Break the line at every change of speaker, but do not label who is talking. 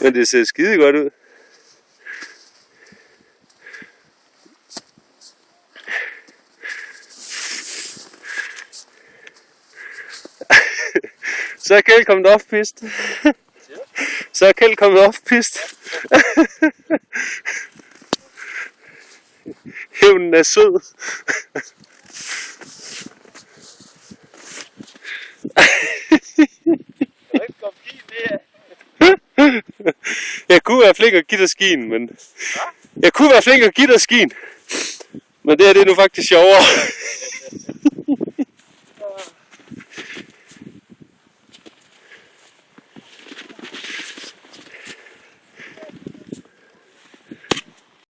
Men det ser skide godt ud. Så er Kjeld kommet off-pist. Så er Kjeld kommet off-pist. Hævnen er sød. Jeg kunne være flink at give dig skien, men... Jeg kunne være flink at give dig skien. Men det her, det er nu faktisk sjovere.